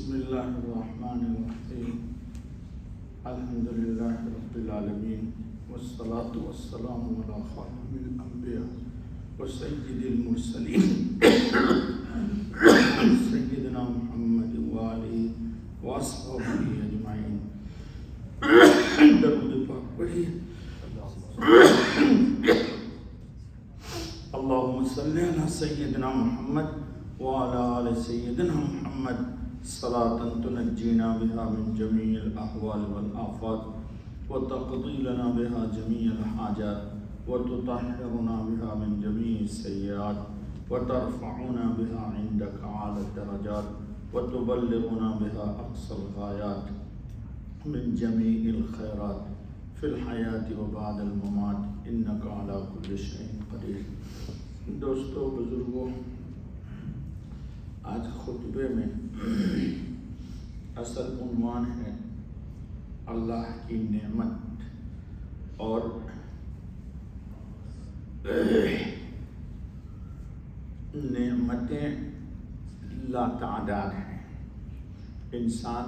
بسم اللہ الرحمن الرحیم الحمد للہ رب العالمین والصلاة والسلام علی خاتم الانبیاء وسید المرسلین سیدنا محمد وآلہ واصحابہ اجمعین. درود پاک پڑھیے. اللہم صلی علی سیدنا محمد وعلى آل سيدنا محمد صلاة تنجينا بها من جميع الأحوال والآفات وتقضي لنا بها جميع الحاجات وتطهرنا بها من جميع السيئات وترفعنا بها عندك أعلى الدرجات وتبلغنا بها أقصى الغايات من جميع الخيرات في الحياة وبعد الممات إنك على كل شيء قدير. دوستو بزرگوں، آج خطبے میں اصل عنوان ہے اللہ کی نعمت اور نعمتیں لاتعداد ہیں. انسان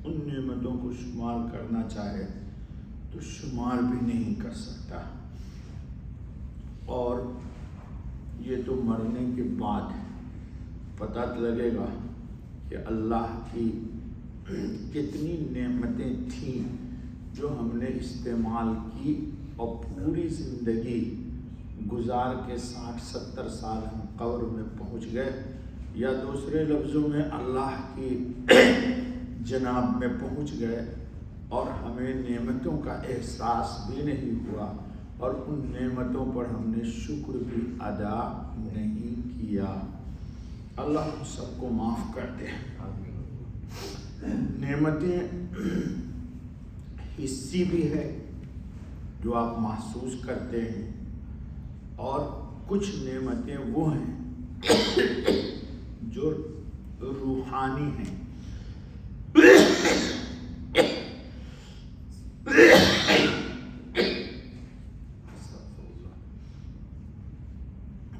ان نعمتوں کو شمار کرنا چاہے تو شمار بھی نہیں کر سکتا، اور یہ تو مرنے کے بعد پتہ لگے گا کہ اللہ کی کتنی نعمتیں تھیں جو ہم نے استعمال کی اور پوری زندگی گزار کے 60-70 سال ہم قبر میں پہنچ گئے، یا دوسرے لفظوں میں اللہ کی جناب میں پہنچ گئے اور ہمیں نعمتوں کا احساس بھی نہیں ہوا اور ان نعمتوں پر ہم نے شکر بھی ادا نہیں کیا. اللہ ہم سب کو معاف کر دے. نعمتیں حصی بھی ہے جو آپ محسوس کرتے ہیں، اور کچھ نعمتیں وہ ہیں جو روحانی ہیں.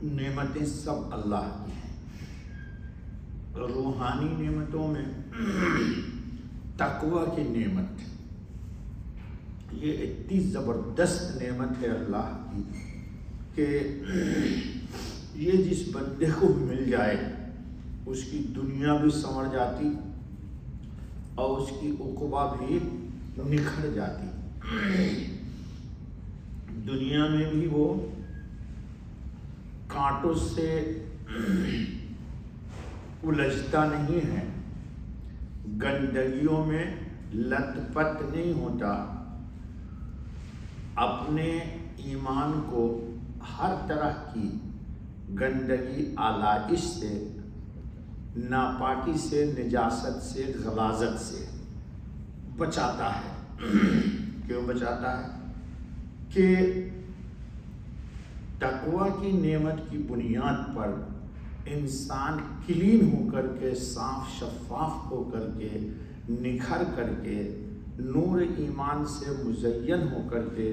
نعمتیں سب اللہ کی ہیں. روحانی نعمتوں میں تقوی کی نعمت، یہ اتنی زبردست نعمت ہے اللہ کی کہ یہ جس بندے کو مل جائے اس کی دنیا بھی سنور جاتی اور اس کی عقبہ بھی نکھر جاتی. دنیا میں بھی وہ کانٹوں سے الجھتا نہیں ہے، گندگیوں میں لت پت نہیں ہوتا، اپنے ایمان کو ہر طرح کی گندگی آلائش سے، ناپاکی سے، نجاست سے، غلاظت سے بچاتا ہے. کیوں بچاتا ہے؟ کہ تقوی کی نعمت کی بنیاد پر انسان کلین ہو کر کے، صاف شفاف ہو کر کے، نکھر کر کے، نور ایمان سے مزین ہو کر کے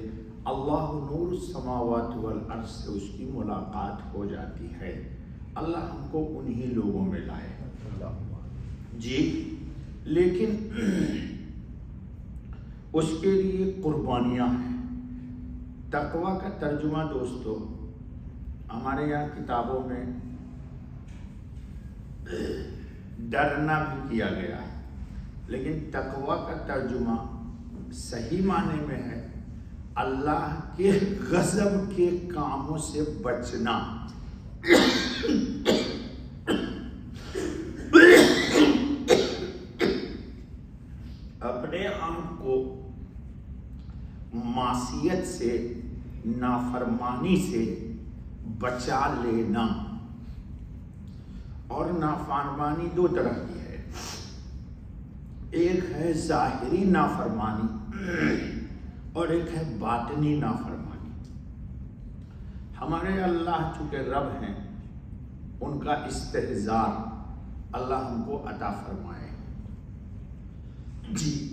اللہ نور السماوات والارض سے اس کی ملاقات ہو جاتی ہے. اللہ ہم کو انہی لوگوں میں لائے. جی، لیکن اس کے لیے قربانیاں ہیں. تقوی کا ترجمہ دوستو ہمارے یہاں کتابوں میں ڈرنا بھی کیا گیا ہے، لیکن تقوی کا ترجمہ صحیح معنی میں ہے اللہ کے غضب کے کاموں سے بچنا. اپنے آپ کو معصیت سے، نافرمانی سے بچا لینا. اور نافرمانی دو طرح کی ہے، ایک ہے ظاہری نافرمانی اور ایک ہے باطنی نافرمانی. ہمارے اللہ چونکہ رب ہیں، ان کا استحضار اللہ ہم کو عطا فرمائے. جی،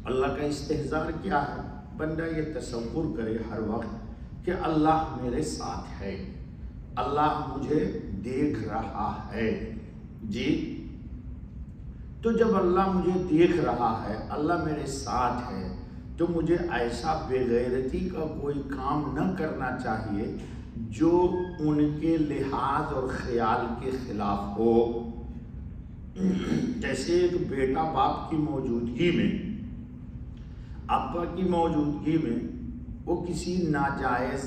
اللہ کا استحضار کیا ہے؟ بندہ یہ تصور کرے ہر وقت کہ اللہ میرے ساتھ ہے، اللہ مجھے دیکھ رہا ہے. جی تو جب اللہ مجھے دیکھ رہا ہے، اللہ میرے ساتھ ہے، تو مجھے ایسا بے غیرتی کا کوئی کام نہ کرنا چاہیے جو ان کے لحاظ اور خیال کے خلاف ہو. جیسے ایک بیٹا باپ کی موجودگی میں، ابا کی موجودگی میں وہ کسی ناجائز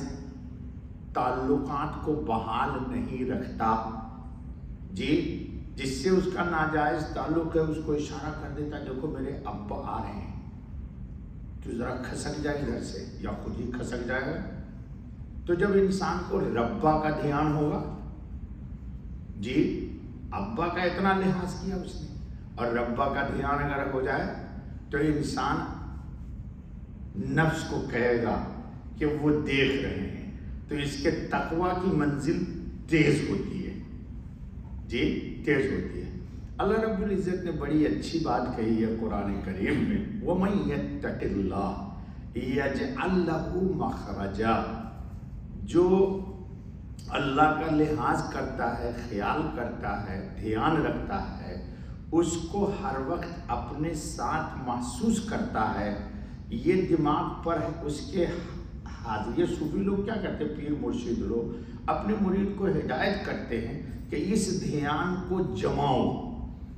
تعلقات کو بحال نہیں رکھتا. جی جس سے اس کا ناجائز تعلق ہے اس کو اشارہ کر دیتا، دیکھو میرے ابا آ رہے ہیں، تو ذرا کھسک جائے ادھر سے، یا خود ہی کھسک جائے گا. تو جب انسان کو ربا کا دھیان ہوگا، جی ابا کا اتنا لحاظ کیا اس نے، اور ربا کا دھیان اگر ہو جائے تو انسان نفس کو کہے گا کہ وہ دیکھ رہے ہیں، تو اس کے تقوی کی منزل تیز ہوتی ہے. جی تیز ہوتی ہے. اللہ رب العزت نے بڑی اچھی بات کہی ہے قرآن کریم میں، وَمَن يَتَّقِ اللَّهَ يَجْعَلْ لَهُ مَخْرَجًا. جو اللہ کا لحاظ کرتا ہے، خیال کرتا ہے، دھیان رکھتا ہے، اس کو ہر وقت اپنے ساتھ محسوس کرتا ہے. یہ دماغ پر اس کے حاضر. یہ صوفی لوگ کیا کرتے ہیں، پیر مرشد لوگ اپنے مرید کو ہدایت کرتے ہیں کہ اس دھیان کو جماؤ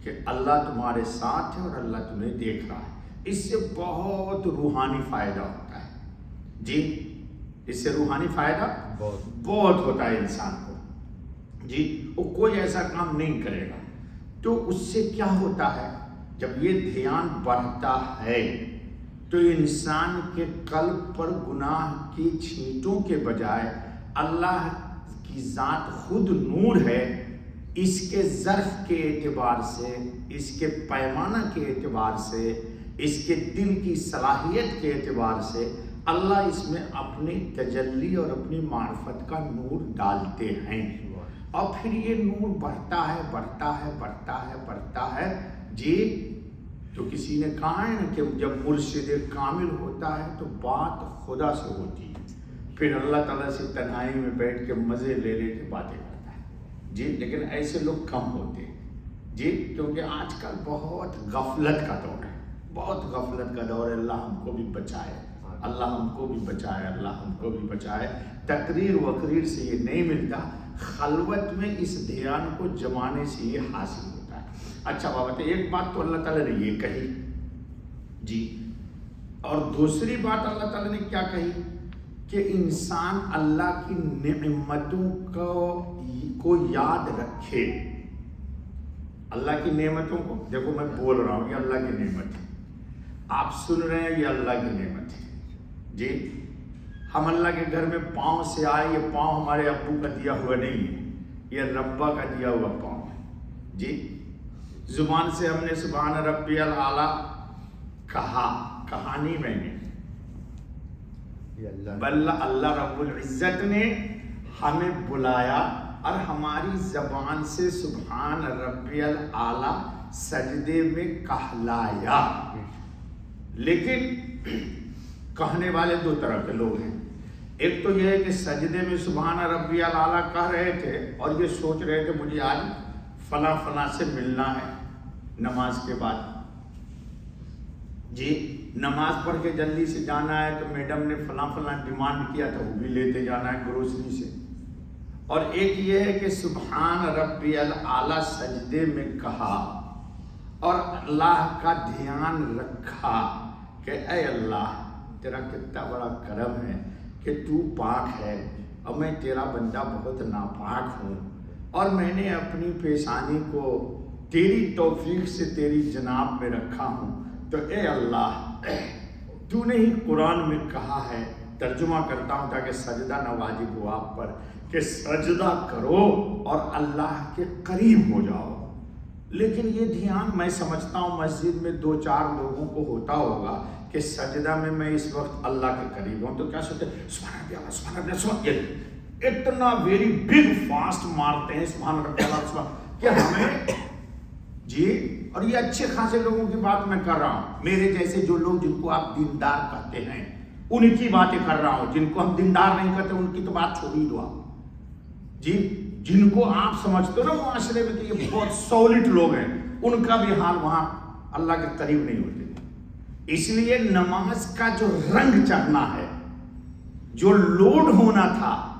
کہ اللہ تمہارے ساتھ ہے اور اللہ تمہیں دیکھ رہا ہے. اس سے بہت روحانی فائدہ ہوتا ہے. جی اس سے روحانی فائدہ بہت ہوتا ہے انسان کو. جی وہ کوئی ایسا کام نہیں کرے گا. تو اس سے کیا ہوتا ہے، جب یہ دھیان بڑھتا ہے تو انسان کے قلب پر گناہ کی چھینٹوں کے بجائے اللہ کی ذات خود نور ہے. اس کے ظرف کے اعتبار سے، اس کے پیمانہ کے اعتبار سے، اس کے دل کی صلاحیت کے اعتبار سے اللہ اس میں اپنی تجلی اور اپنی معرفت کا نور ڈالتے ہیں. اور پھر یہ نور بڑھتا ہے بڑھتا ہے بڑھتا ہے بڑھتا ہے. جی تو کسی نے کہا ہے نا کہ جب مرشد کامل ہوتا ہے تو بات خدا سے ہوتی ہے، پھر اللہ تعالیٰ سے تنہائی میں بیٹھ کے مزے لے لے کے باتیں کرتا ہے. جی لیکن ایسے لوگ کم ہوتے ہیں. جی کیونکہ آج کل بہت غفلت کا دور ہے، بہت غفلت کا دور ہے. اللہ ہم کو بھی بچائے، اللہ ہم کو بھی بچائے، اللہ ہم کو بھی بچائے. تقریر وقریر سے یہ نہیں ملتا، خلوت میں اس دھیان کو جمانے سے یہ حاصل ہوتا ہے. اچھا بابا، ایک بات تو اللہ تعالیٰ نے یہ کہی. جی اور دوسری بات اللہ تعالیٰ نے کیا کہی کہ انسان اللہ کی نعمتوں کو یاد رکھے. اللہ کی نعمتوں کو، دیکھو میں بول رہا ہوں یہ اللہ کی نعمت ہے، آپ سن رہے ہیں یہ اللہ کی نعمت ہے. جی ہم اللہ کے گھر میں پاؤں سے آئے، یہ پاؤں ہمارے ابو کا دیا ہوا نہیں ہے، یہ ربا کا دیا ہوا پاؤں ہے. جی زبان سے ہم نے سبحان ربی الاعلیٰ کہا نہیں میں نے، بل اللہ رب العزت نے ہمیں بلایا اور ہماری زبان سے سبحان ربی الاعلیٰ سجدے میں کہلایا. لیکن کہنے والے دو طرح کے لوگ ہیں. ایک تو یہ ہے کہ سجدے میں سبحان ربی الاعلیٰ کہہ رہے تھے اور یہ سوچ رہے تھے مجھے آج فلاں فلاں سے ملنا ہے نماز کے بعد. جی نماز پڑھ کے جلدی سے جانا ہے تو میڈم نے فلاں فلاں ڈیمانڈ کیا تھا، وہ بھی لیتے جانا ہے گروسری سے. اور ایک یہ ہے کہ سبحان ربی الاعلیٰ سجدے میں کہا اور اللہ کا دھیان رکھا کہ اے اللہ تیرا کتنا بڑا کرم ہے کہ تو پاک ہے اور میں تیرا بندہ بہت ناپاک ہوں، اور میں نے اپنی پیشانی کو تیری توفیق سے تیری جناب میں رکھا ہوں. تو اے اللہ تو نے ہی قرآن میں کہا ہے، ترجمہ کرتا ہوں تاکہ سجدہ نہ واجب ہو آپ پر، کہ سجدہ کرو اور اللہ کے قریب ہو جاؤ. لیکن یہ دھیان میں سمجھتا ہوں مسجد میں 2-4 لوگوں کو ہوتا ہوگا کہ سجدہ میں میں اس وقت اللہ کے قریب ہوں تو کیا سوچتے ہیں سبحان ربی اعلیٰ سبحان ربی اعلیٰ سبحان، اتنا ویری بگ فاسٹ مارتے ہیں سبحان ربی اعلیٰ سبحان کہ ہمیں. جی اور یہ اچھے خاصے لوگوں کی بات میں کر رہا ہوں، میرے جیسے جو لوگ جن کو آپ دیندار کہتے ہیں ان کی باتیں کر رہا ہوں. جن کو ہم دیندار نہیں کہتے ان کی تو بات چھوڑ ہی دو آپ. جی جن کو آپ سمجھتے ہو نا معاشرے میں کہ یہ بہت سولٹ لوگ ہیں، ان کا بھی حال وہاں اللہ کے قریب نہیں ہوتے۔ اس لیے نماز کا جو رنگ چڑھنا ہے، جو لوڈ ہونا تھا،